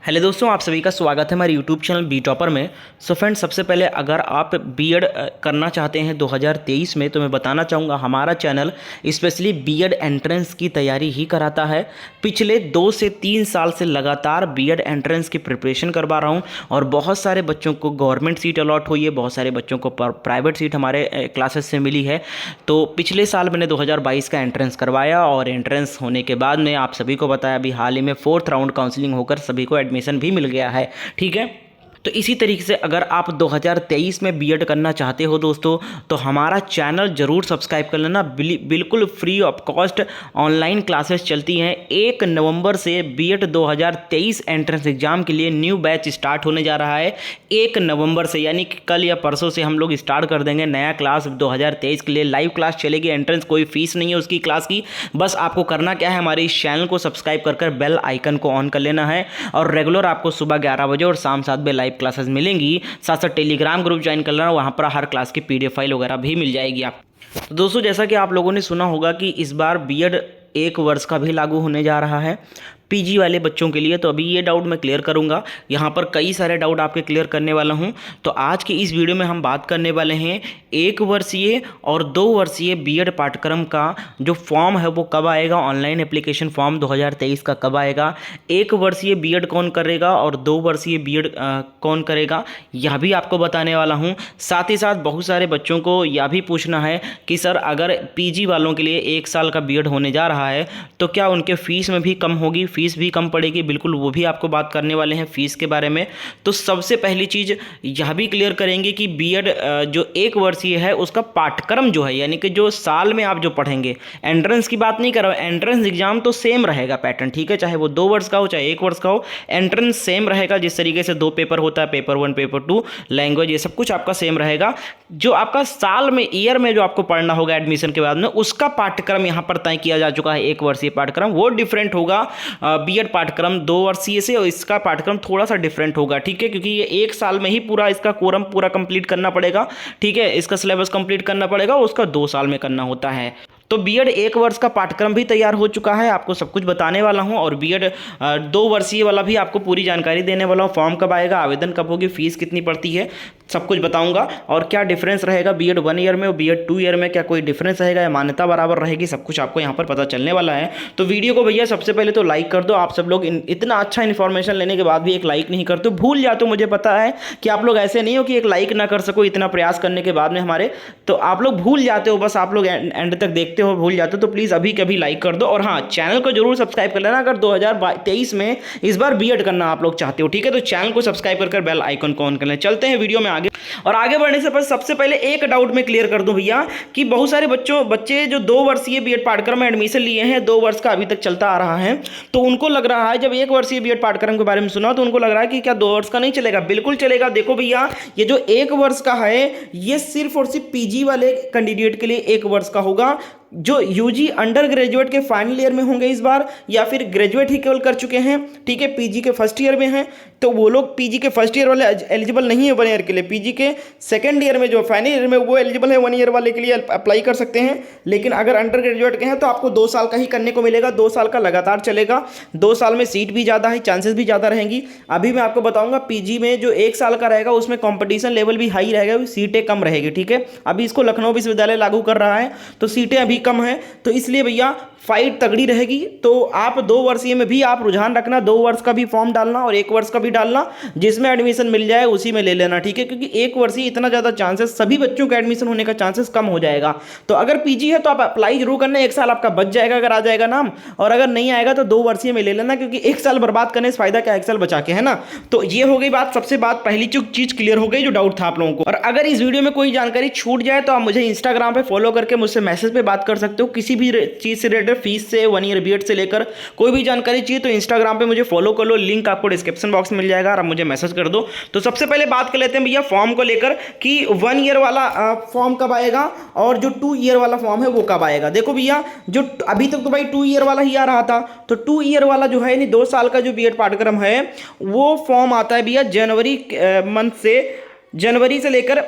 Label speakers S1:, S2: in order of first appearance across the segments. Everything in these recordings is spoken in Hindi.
S1: हेलो दोस्तों, आप सभी का स्वागत है हमारे यूट्यूब चैनल बी टॉपर में। सो फ्रेंड्स, सबसे पहले अगर आप बीएड करना चाहते हैं 2023 में, तो मैं बताना चाहूँगा हमारा चैनल स्पेशली बीएड एंट्रेंस की तैयारी ही कराता है। पिछले 2 से 3 साल से लगातार बीएड एंट्रेंस की प्रिपरेशन करवा रहा हूँ और बहुत सारे बच्चों को गवर्नमेंट सीट अलॉट हुई है, बहुत सारे बच्चों को प्राइवेट सीट हमारे क्लासेस से मिली है। तो पिछले साल मैंने 2022 का एंट्रेंस करवाया और एंट्रेंस होने के बाद में आप सभी को बताया, अभी हाल ही में 4th राउंड काउंसलिंग होकर सभी को एडमिशन भी मिल गया है। ठीक है, तो इसी तरीके से अगर आप 2023 में बीएड करना चाहते हो दोस्तों, तो हमारा चैनल ज़रूर सब्सक्राइब कर लेना। बिल्कुल free of cost online classes चलती हैं। 1 नवंबर से बीएड 2023 एंट्रेंस एग्जाम के लिए न्यू बैच स्टार्ट होने जा रहा है। 1 नवंबर से, यानी कि कल या परसों से हम लोग स्टार्ट कर देंगे नया क्लास 2023 के लिए। लाइव क्लास चलेगी, एंट्रेंस कोई फीस नहीं है उसकी क्लास की। बस आपको करना क्या है, हमारे इस चैनल को सब्सक्राइब कर बेल आइकन को ऑन कर लेना है और रेगुलर आपको सुबह 11 बजे और शाम 7 बजे लाइव क्लासेस मिलेंगी। साथ साथ टेलीग्राम ग्रुप ज्वाइन कर लेना, वहाँ पर हर क्लास की पीडीएफ फाइल वगैरह भी मिल जाएगी आप। तो दोस्तों, जैसा कि आप लोगों ने सुना होगा कि इस बार बीएड 1 वर्ष का भी लागू होने जा रहा है पीजी वाले बच्चों के लिए। तो अभी ये डाउट मैं क्लियर करूंगा, यहाँ पर कई सारे डाउट आपके क्लियर करने वाला हूँ। तो आज की इस वीडियो में हम बात करने वाले हैं 1 वर्षीय और 2 वर्षीय बीएड पाठ्यक्रम का जो फॉर्म है वो कब आएगा, ऑनलाइन एप्लीकेशन फॉर्म 2023 का कब आएगा, 1 वर्षीय बीएड कौन करेगा और 2 वर्षीय बीएड कौन करेगा, यह भी आपको बताने वाला हूँ। साथ ही साथ बहुत सारे बच्चों को यह भी पूछना है कि सर, अगर पीजी वालों के लिए 1 साल का बीएड होने जा रहा है तो क्या उनके फीस में भी कम होगी, फीस भी कम पड़ेगी? बिल्कुल, वो भी आपको बात करने वाले हैं फीस के बारे में। तो सबसे पहली चीज़ यह भी क्लियर करेंगे कि बीएड जो 1 वर्षीय है उसका पाठ्यक्रम जो है, यानी कि जो साल में आप जो पढ़ेंगे, एंट्रेंस की बात नहीं कर रहा हूँ, एंट्रेंस एग्जाम तो सेम रहेगा पैटर्न। ठीक है, चाहे वो 2 वर्ष का हो चाहे 1 वर्ष का हो, एंट्रेंस सेम रहेगा। जिस तरीके से 2 पेपर होता है, पेपर 1 पेपर 2, लैंग्वेज, ये सब कुछ आपका सेम रहेगा। जो आपका साल में, ईयर में जो आपको पढ़ना होगा एडमिशन के बाद में, उसका पाठ्यक्रम यहाँ पर तय किया जा चुका है। 1 वर्षीय पाठ्यक्रम वो डिफरेंट होगा बीएड पाठ्यक्रम 2 वर्षीय से, और इसका पाठ्यक्रम थोड़ा सा डिफरेंट होगा। ठीक है, क्योंकि ये 1 साल में ही पूरा इसका कोरम पूरा कंप्लीट करना पड़ेगा। ठीक है, इसका सिलेबस कंप्लीट करना पड़ेगा, उसका 2 साल में करना होता है। तो बीएड 1 वर्ष का पाठ्यक्रम भी तैयार हो चुका है, आपको सब कुछ बताने वाला हूं। और बीएड 2 वर्षीय वाला भी आपको पूरी जानकारी देने वाला हूं। फॉर्म कब आएगा, आवेदन कब होगी, फीस कितनी पड़ती है, सब कुछ बताऊंगा। और क्या डिफरेंस रहेगा बीएड 1 ईयर में और बीएड 2 ईयर में, क्या कोई डिफरेंस रहेगा या मान्यता बराबर रहेगी, सब कुछ आपको यहाँ पर पता चलने वाला है। तो वीडियो को भैया सबसे पहले तो लाइक कर दो। आप सब लोग इतना अच्छा इन्फॉर्मेशन लेने के बाद भी एक लाइक नहीं करते, भूल जाते हो। मुझे पता है कि आप लोग ऐसे नहीं हो कि एक लाइक ना कर सको, इतना प्रयास करने के बाद में हमारे, तो आप लोग भूल जाते हो, बस आप लोग एंड तक देखते हो, भूल जाते हो। तो प्लीज़ अभी कभी लाइक कर दो और हाँ, चैनल को जरूर सब्सक्राइब कर लेना अगर 2023 में इस बार बीएड करना आप लोग चाहते हो। ठीक है, तो चैनल को सब्सक्राइब कर बेल आइकन को ऑन कर लें। चलते हैं वीडियो में आगे। और आगे बढ़ने से पहले सबसे पहले एक डाउट मैं क्लियर कर दूं भैया, कि बहुत सारे बच्चे जो 2 वर्षीय बीएड पाठ्यक्रम में एडमिशन लिए हैं, 2 वर्ष का अभी तक चलता आ रहा है, तो उनको लग रहा है, जब 1 वर्षीय बीएड पाठ्यक्रम के बारे में सुना तो उनको लग रहा है कि क्या 2 वर्ष का नहीं चलेगा। बिल्कुल चलेगा। देखो भैया, ये जो 1 वर्ष का है, ये सिर्फ और सिर्फ पीजी वाले कैंडिडेट के लिए 1 वर्ष का होगा। जो यूजी अंडर ग्रेजुएट के फाइनल ईयर में होंगे इस बार, या फिर ग्रेजुएट ही केवल कर चुके हैं, ठीक है, पीजी के फर्स्ट ईयर में हैं, तो वो लोग पीजी के फर्स्ट ईयर वाले एलिजिबल नहीं है 1 ईयर के लिए। पीजी के सेकंड ईयर में, जो फाइनल ईयर में, वो एलिजिबल है 1 ईयर वाले के लिए अप्लाई कर सकते हैं। लेकिन अगर अंडर ग्रेजुएट के हैं तो आपको 2 साल का ही करने को मिलेगा, 2 साल का लगातार चलेगा। 2 साल में सीट भी ज़्यादा है, चांसेस भी ज़्यादा रहेंगी। अभी मैं आपको बताऊंगा, पीजी में जो 1 साल का रहेगा उसमें कॉम्पिटिशन लेवल भी हाई रहेगा, सीटें कम रहेगी। ठीक है, अभी इसको लखनऊ विश्वविद्यालय लागू कर रहा है तो सीटें अभी कम है, तो इसलिए भैया फाइट तगड़ी रहेगी। तो आप 2 वर्षीय में भी आप रुझान रखना, 2 वर्ष का भी फॉर्म डालना और 1 वर्ष का भी डालना, जिसमें एडमिशन मिल जाए उसी में ले लेना। ठीक है, क्योंकि 1 वर्षीय इतना ज़्यादा चांसेस, सभी बच्चों का एडमिशन होने का चांसेस कम हो जाएगा। तो अगर पीजी है तो आप अप्लाई जरूर करना, 1 साल आपका बच जाएगा अगर आ जाएगा नाम, और अगर नहीं आएगा तो 2 वर्षीय में ले लेना, क्योंकि 1 साल बर्बाद करने से फायदा क्या, 1 साल बचा के, है ना। तो ये हो गई बात, सबसे बात पहली चीज क्लियर हो गई जो डाउट था आप लोगों को। और अगर इस वीडियो में कोई जानकारी छूट जाए तो आप मुझे इंस्टाग्राम पे फॉलो करके मुझसे मैसेज पे बात कर सकते हो, किसी भी चीज से रिलेटेड, फीस से, 1 ईयर बीएड से लेकर कोई भी जानकारी चाहिए तो इंस्टाग्राम पे मुझे फॉलो कर लो, लिंक आपको डिस्क्रिप्शन बॉक्स में मिल जाएगा और आप मुझे मैसेज कर दो। तो सबसे पहले बात कर लेते हैं भैया फॉर्म को लेकर, कि 1 ईयर वाला फॉर्म कब आएगा और जो 2 ईयर वाला फॉर्म है वो कब आएगा। देखो भैया, जो अभी तक तो भाई 2 ईयर वाला ही आ रहा था, तो 2 ईयर वाला जो है, यानी 2 साल का जो बीएड पाठ्यक्रम है, वो फॉर्म आता है भैया जनवरी मंथ से जनवरी से लेकर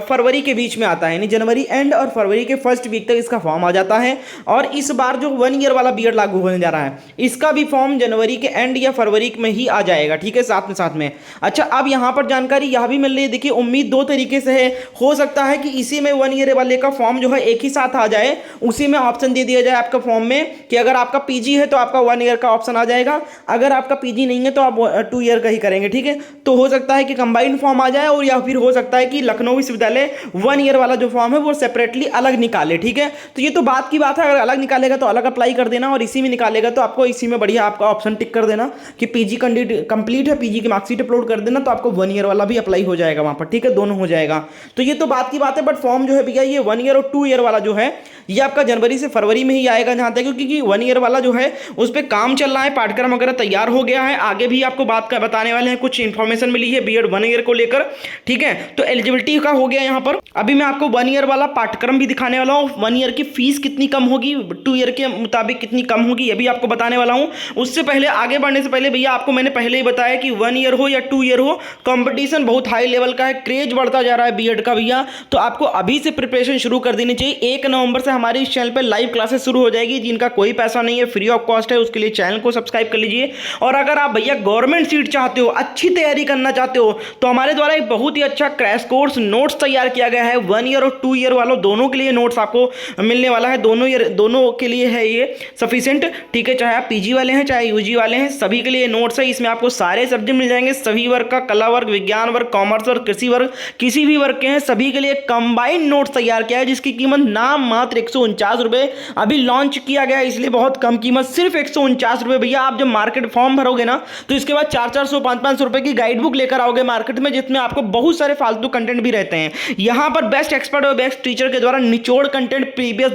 S1: फरवरी के बीच में आता है, यानी जनवरी एंड और फरवरी के फर्स्ट वीक तक इसका फॉर्म आ जाता है। और इस बार जो 1 ईयर वाला बीएड लागू होने जा रहा है, इसका भी फॉर्म जनवरी के एंड या फरवरी में ही आ जाएगा, ठीक है, साथ में। अच्छा, अब यहाँ पर जानकारी यह भी मिल रही है, देखिए उम्मीद दो तरीके से है, हो सकता है कि इसी में 1 ईयर वाले का फॉर्म जो है एक ही साथ आ जाए, उसी में ऑप्शन दे दिया जाए आपका फॉर्म में कि अगर आपका पीजी है तो आपका 1 ईयर का ऑप्शन आ जाएगा, अगर आपका पीजी नहीं है तो आप 2 ईयर का ही करेंगे, ठीक है। तो हो सकता है कि कंबाइंड फॉर्म आ जाए, और या फिर हो सकता है कि लखनऊ विश्वविद्यालय 1 ईयर वाला जो फॉर्म है वो सेपरेटली अलग निकाले, ठीक है। तो ये तो बात की बात है, अगर अलग निकालेगा तो अलग अप्लाई कर देना, और इसी में निकालेगा तो आपको इसी में बढ़िया आपका ऑप्शन टिक कर देना कि पीजी कंप्लीट है, पीजी की मार्कशीट अपलोड कर देना, तो आपको 1 ईयर वाला भी अप्लाई हो जाएगा वहां पर, ठीक है, दोनों हो जाएगा। तो ये तो बात की बात है, बट फॉर्म जो है भैया ये 1 ईयर और 2 ईयर वाला जो है ये आपका जनवरी से फरवरी में ही आएगा जहां तक, क्योंकि 1 ईयर वाला जो है उस पर काम चल रहा है, पाठ्यक्रम वगैरह तैयार हो गया है, आगे भी आपको बात का बताने वाले हैं, कुछ इंफॉर्मेशन मिली है बीएड 1 ईयर को लेकर, ठीक है। तो एलिजिबिलिटी का हो गया यहाँ पर। अभी मैं आपको 1 ईयर वाला पाठ्यक्रम भी दिखाने वाला हूँ, 1 ईयर की फीस कितनी कम होगी, 2 ईयर के मुताबिक कितनी कम होगी, ये भी आपको बताने वाला हूँ। उससे पहले, आगे बढ़ने से पहले भैया आपको मैंने पहले ही बताया कि 1 ईयर हो या 2 ईयर हो, कंपटीशन बहुत हाई लेवल का है, क्रेज बढ़ता जा रहा है बीएड का भैया, तो आपको अभी से प्रिपरेशन शुरू कर देनी चाहिए। 1 नवंबर से हमारे इस चैनल पर लाइव क्लासेस शुरू हो जाएगी, जिनका कोई पैसा नहीं है, फ्री ऑफ कॉस्ट है, उसके लिए चैनल को सब्सक्राइब कर लीजिए। और अगर आप भैया गवर्नमेंट सीट चाहते हो, अच्छी तैयारी करना चाहते हो, तो हमारे द्वारा एक बहुत ही अच्छा क्रैश कोर्स नोट्स तैयार किया गया है, 1 ईयर और 2 ईयर वालों दोनों के लिए नोट्स आपको मिलने वाला है, दोनों के लिए है ये सफिशिएंट, ठीक है, चाहे आप पीजी वाले हैं चाहे यूजी वाले हैं, सभी के लिए नोट्स है। इसमें आपको सारे सब्जेक्ट मिल जाएंगे, सभी वर्ग का, कला वर्ग, विज्ञान वर्ग, कॉमर्स वर्ग, कृषि वर्ग, किसी भी वर्ग के हैं, सभी के लिए कंबाइंड नोट्स तैयार किया है, जिसकी कीमत नाम मात्र 149 रुपए अभी लॉन्च किया गया है, इसलिए बहुत कम कीमत, सिर्फ 149 रुपए भैया। आप जब मार्केट फॉर्म भरोगे ना तो इसके बाद 400 500 रुपए की गाइड बुक लेकर आओगे मार्केट में, जिसमें आपको बहुत सारे फालतू कंटेंट भी रहते हैं। यहां पर बेस्ट एक्सपर्ट और बेस्ट टीचर के द्वारा निचोड़ कंटेंट, प्रीवियस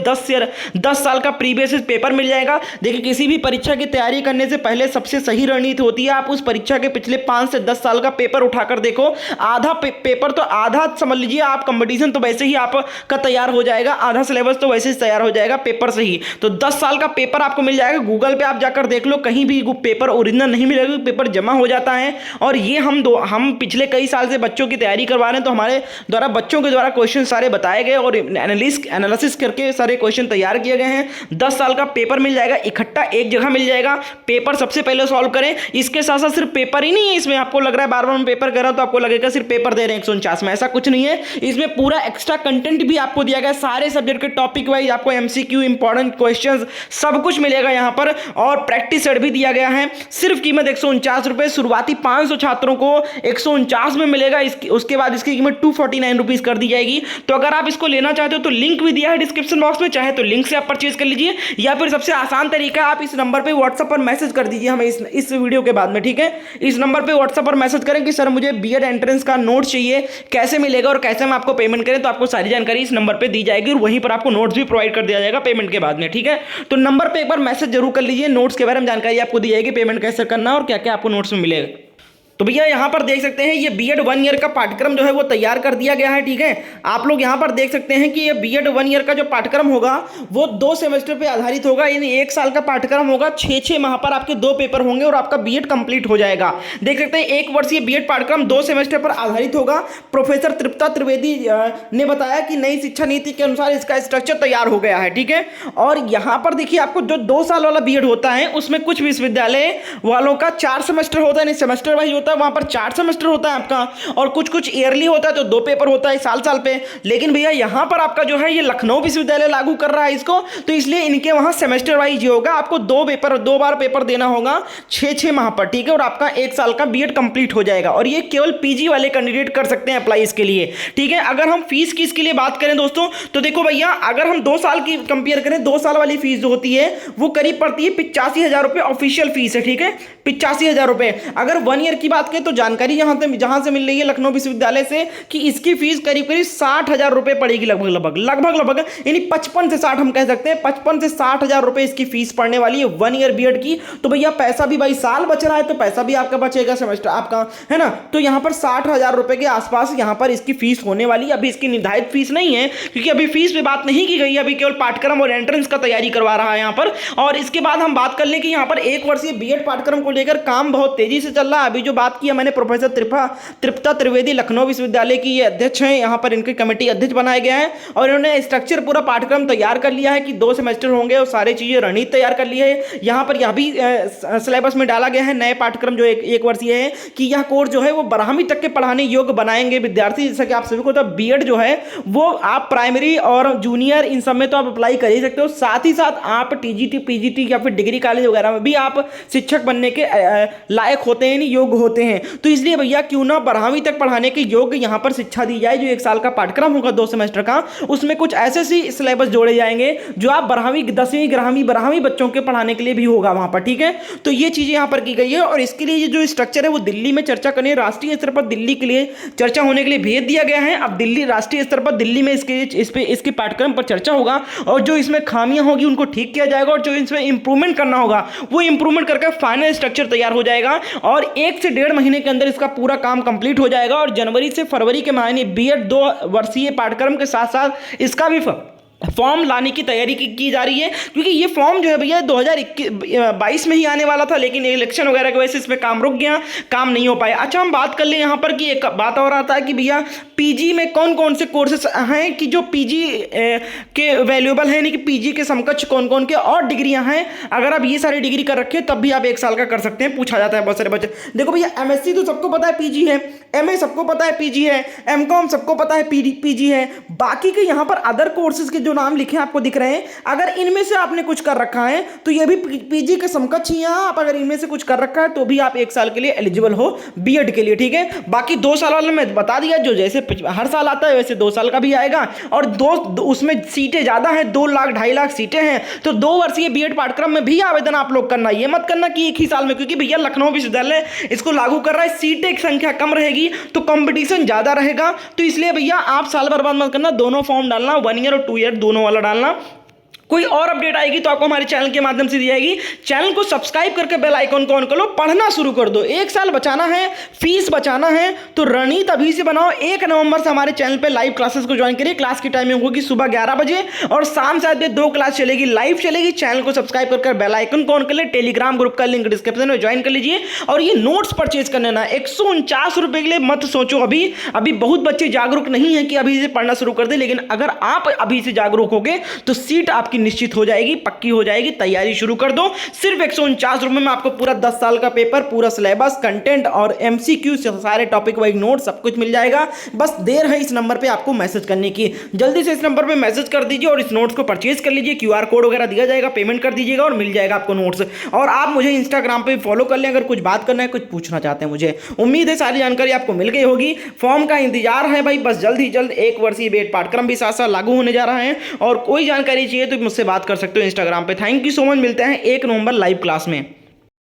S1: 10 साल का प्रीवियस पेपर मिल जाएगा। देखिए, किसी भी परीक्षा की तैयारी करने से पहले सबसे सही रणनीति होती है, आप उस परीक्षा के पिछले 5 से 10 साल का पेपर उठाकर देखो, आधा पेपर तो आधा समझ लीजिए आप, कंपटीशन तो वैसे ही आपका तैयार हो जाएगा, आधा सिलेबस तो वैसे ही तैयार हो जाएगा पेपर से ही। तो 10 साल का पेपर आपको मिल जाएगा, गूगल पे आप जाकर देख लो, कहीं भी पेपर ओरिजिनल नहीं मिलेगा, पेपर जमा हो जाता है। और ये हम पिछले कई साल से बच्चों की तैयारी करवा रहे हैं, तो हमारे द्वारा बच्चों के द्वारा क्वेश्चन सारे बताए गए और एनालिसिस करके सारे क्वेश्चन तैयार किए गए हैं। 10 साल का पेपर मिल जाएगा, इकट्ठा एक जगह मिल जाएगा, पेपर सबसे पहले सॉल्व करें। इसके साथ साथ सिर्फ पेपर ही नहीं है इसमें, आपको लग रहा है बार बार मैं पेपर कर रहा हूं तो आपको लगेगा सिर्फ पेपर दे रहे हैं 149 में, ऐसा कुछ नहीं है। इसमें पूरा एक्स्ट्रा कंटेंट भी आपको दिया गया है, सारे सब्जेक्ट के टॉपिक वाइज आपको एमसीक्यू, इंपॉर्टेंट क्वेश्चंस सब कुछ मिलेगा यहां पर, और प्रैक्टिस सेट भी दिया गया है। सिर्फ कीमत 149 रुपए, शुरुआती 500 छात्रों को 149 में मिलेगा, उसके बाद इसकी कीमत 249 रुपीज कर दी जाएगी। तो अगर आप इसको लेना चाहते हो तो लिंक भी दिया है डिस्क्रिप्शन बॉक्स में, चाहे तो लिंक से आप परचेज कर लीजिए, या फिर सबसे आसान तरीका आप इस नंबर पे व्हाट्सएप पर मैसेज कर दीजिए हमें इस वीडियो के बाद में, ठीक है। इस नंबर पे व्हाट्सएप पर मैसेज करें कि सर मुझे बीएड एंट्रेंस का नोट चाहिए, कैसे मिलेगा और कैसे हम आपको पेमेंट करें, तो आपको सारी जानकारी इस नंबर पे दी जाएगी, और वहीं पर आपको नोट्स भी प्रोवाइड कर दिया जाएगा पेमेंट के बाद में, ठीक है। तो नंबर पे एक बार मैसेज जरूर कर लीजिए, नोट्स के बारे में जानकारी आपको दी जाएगी, पेमेंट कैसे करना और क्या क्या आपको नोट्स में मिलेगा। तो भैया यहाँ पर देख सकते हैं ये बीएड 1 ईयर का पाठ्यक्रम जो है वो तैयार कर दिया गया है, ठीक है। आप लोग यहाँ पर देख सकते हैं कि ये बीएड 1 ईयर का जो पाठ्यक्रम होगा वो 2 सेमेस्टर पे आधारित होगा, यानी 1 साल का पाठ्यक्रम होगा, 6 माह पर आपके 2 पेपर होंगे और आपका बीएड कंप्लीट हो जाएगा। देख सकते हैं 1 वर्षीय बीएड पाठ्यक्रम 2 सेमेस्टर पर आधारित होगा। प्रोफेसर तृप्ता त्रिवेदी ने बताया कि नई शिक्षा नीति के अनुसार इसका स्ट्रक्चर तैयार हो गया है, ठीक है। और यहाँ पर देखिए आपको जो 2 साल वाला बीएड होता है उसमें कुछ विश्वविद्यालय वालों का 4 सेमेस्टर होता है, सेमेस्टर वाइज होता है, वहां पर 4 सेमेस्टर होता है आपका, और कुछ ईयरली होता है तो 2 पेपर होता है साल पे। लेकिन भैया यहाँ पर आपका जो है ये लखनऊ विश्वविद्यालय लागू कर रहा है इसको, तो इसलिए इनके वहां सेमेस्टर वाइज होगा, आपको 2 बार पेपर देना होगा 6 माह पर, ठीक है, और आपका 1 साल का बीएड कंप्लीट हो जाएगा। और ये केवल पीजी वाले कैंडिडेट कर सकते हैं अप्लाई इसके लिए, ठीक है। अगर हम फीस की इसके लिए बात करें दोस्तों, तो देखो भैया अगर हम 2 साल की कंपेयर करें, 2 साल वाली फीस जो होती है वो करीब पड़ती है 85,000 रुपए, ऑफिशियल फीस है, ठीक है, 85,000 रुपए। अगर 1 ईयर की बात करें तो जानकारी जहां से मिल रही है लखनऊ विश्वविद्यालय से कि इसकी फीस करीब 60,000 रुपए पड़ेगी, लगभग यानी 55 से 60 हम कह सकते हैं, 55 से 60,000 रुपए इसकी फीस पड़ने वाली है 1 ईयर बीएड की। तो भैया पैसा भी भाई साल बच रहा है तो पैसा भी आपका बचेगा, सेमेस्टर आपका है ना। तो यहां पर 60,000 रुपए के आसपास यहां पर इसकी फीस होने वाली। अभी इसकी निर्धारित फीस नहीं है क्योंकि अभी फीस पे बात नहीं की गई, अभी केवल पाठ्यक्रम और एंट्रेंस का तैयारी करवा रहा है यहां पर। और इसके बाद हम बात कर लें कि यहां पर 1 वर्षीय बीएड पाठ्यक्रम को लेकर काम बहुत तेजी से चल रहा है। अभी जो बात बात की है मैंने प्रोफेसर तृप्ता त्रिवेदी लखनऊ विश्वविद्यालय की ये अध्यक्ष हैं, यहाँ पर इनकी कमेटी अध्यक्ष बनाए गए हैं और इन्होंने स्ट्रक्चर पूरा पाठ्यक्रम तैयार कर लिया है कि 2 सेमेस्टर होंगे और सारी चीज़ें रणनीति तैयार कर ली है। यहाँ पर यह भी सिलेबस में डाला गया है नए पाठ्यक्रम जो एक वर्षीय है कि यह कोर्स जो है वो 12वीं तक के पढ़ाने योग्य बनाएंगे विद्यार्थी। जैसा कि आप सभी को तो बीएड जो है वो आप प्राइमरी और जूनियर इन सब में तो आप अप्लाई कर ही सकते हो, साथ ही साथ आप टीजीटी पीजीटी या फिर डिग्री कॉलेज वगैरह में भी आप शिक्षक बनने के लायक होते हैं, योग्य होते हैं। तो इसलिए भैया क्यों ना 12वीं तक पढ़ाने के योग्य यहाँ पर शिक्षा दी जाए। जो 1 साल का पाठ्यक्रम होगा 2 सेमेस्टर का, उसमें कुछ ऐसे सी सिलेबस जोड़े जाएंगे जो आप 12वीं 10वीं 11वीं बच्चों के पढ़ाने के लिए भी होगा वहां पर, ठीक है। तो ये चीजें यहाँ पर की गई है और इसके लिए जो स्ट्रक्चर है वो दिल्ली में चर्चा करनी है, राष्ट्रीय स्तर पर दिल्ली के लिए चर्चा होने के लिए भेज दिया गया है। अब दिल्ली राष्ट्रीय स्तर पर दिल्ली में इसके पाठ्यक्रम पर चर्चा होगा और जो इसमें खामियां होगी उनको ठीक किया जाएगा और जो इसमें इंप्रूवमेंट करना होगा वो इंप्रूवमेंट करके फाइनल स्ट्रक्चर तैयार हो जाएगा और 1 से 1.5 महीने के अंदर इसका पूरा काम कंप्लीट हो जाएगा और जनवरी से फरवरी के महीने बीएड 2 वर्षीय पाठ्यक्रम के साथ साथ इसका भी फॉर्म लाने की तैयारी की जा रही है, क्योंकि ये फॉर्म जो है भैया 2022 में ही आने वाला था, लेकिन इलेक्शन वगैरह की वजह से इसमें काम रुक गया, काम नहीं हो पाया। अच्छा, हम बात कर लें यहाँ पर कि एक बात और आता है कि भैया पीजी में कौन कौन से कोर्सेस हैं कि जो पीजी के वैल्यूएबल हैं, यानी कि पीजी के समकक्ष कौन कौन के और डिग्रियां हैं। अगर आप ये सारी डिग्री कर रखे तब भी आप 1 साल का कर सकते हैं, पूछा जाता है बहुत सारे बच्चे। देखो भैया एमएससी तो सबको पता है पीजी है, एमए सबको पता है पीजी है, एमकॉम सबको पता है पीजी है, बाकी के यहाँ पर अदर कोर्सेज के जो नाम लिखे आपको दिख रहे हैं, अगर इनमें से आपने कुछ कर रखा है तो ये भी पीजी के समकक्ष ही हैं। आप अगर इनमें से कुछ कर रखा है तो भी आप 1 साल के लिए एलिजिबल हो बीएड के लिए, ठीक है। बाकी 2 साल वाले में बता दिया, जो जैसे हर साल आता है वैसे 2 साल का भी आएगा और उसमें सीटें ज्यादा हैं, 2 लाख 2.5 लाख सीटें हैं, तो 2 वर्षीय बीएड पाठ्यक्रम में भी आवेदन आप लोग करना, ये मत करना कि 1 ही साल में, क्योंकि भैया लखनऊ विश्वविद्यालय इसको लागू कर रहा है, सीटें की संख्या कम रहेगी तो कंपटीशन ज्यादा रहेगा। तो इसलिए भैया आप साल बर्बाद मत करना, दोनों फॉर्म डालना, 1 ईयर और 2 ईयर दोनों वाला डालना। कोई और अपडेट आएगी तो आपको हमारे चैनल के माध्यम से दी जाएगी। चैनल को सब्सक्राइब करके बेल आइकन को ऑन कर लो, पढ़ना शुरू कर दो। 1 साल बचाना है, फीस बचाना है तो रणनीति अभी से बनाओ। 1 नवंबर से हमारे चैनल पे लाइव क्लासेस को ज्वाइन करिए। क्लास की टाइमिंग होगी सुबह 11 बजे और शाम शायद 2 क्लास चलेगी, लाइव चलेगी। चैनल को सब्सक्राइब करके बेल आइकन को ऑन कर ले। टेलीग्राम ग्रुप का लिंक डिस्क्रिप्शन में ज्वाइन कर लीजिए और ये नोट्स परचेज करने ना 149 रुपए के लिए मत सोचो। अभी बहुत बच्चे जागरूक नहीं है कि अभी से पढ़ना शुरू कर दे, लेकिन अगर आप अभी से जागरूक होगे तो सीट आपकी निश्चित हो जाएगी, पक्की हो जाएगी। तैयारी शुरू कर दो। सिर्फ 149 रुपए में आपको पूरा 10 साल का पेपर, पूरा सिलेबस, कंटेंट और एमसीक्यू सारे टॉपिक वाइज नोट सब कुछ मिल जाएगा। बस देर है इस नंबर पे आपको मैसेज करने की, जल्दी से इस नंबर पे मैसेज कर दीजिए और इस नोट्स को परचेज कर लीजिए। क्यूआर कोड वगैरह दिया जाएगा, पेमेंट कर दीजिएगा और मिल जाएगा आपको नोट्स। और आप मुझे इंस्टाग्राम पे फॉलो कर लें अगर कुछ बात करना है, कुछ पूछना चाहते हैं मुझे। उम्मीद है सारी जानकारी आपको मिल गई होगी। फॉर्म का इंतजार है भाई, बस जल्द ही जल्द 1 वर्षीय बीएड पाठ्यक्रम भी साथ साथ लागू होने जा रहा है और कोई जानकारी चाहिए तो मुझसे बात कर सकते हो इंस्टाग्राम पे। थैंक यू सो मच, मिलते हैं 1 नवंबर लाइव क्लास में।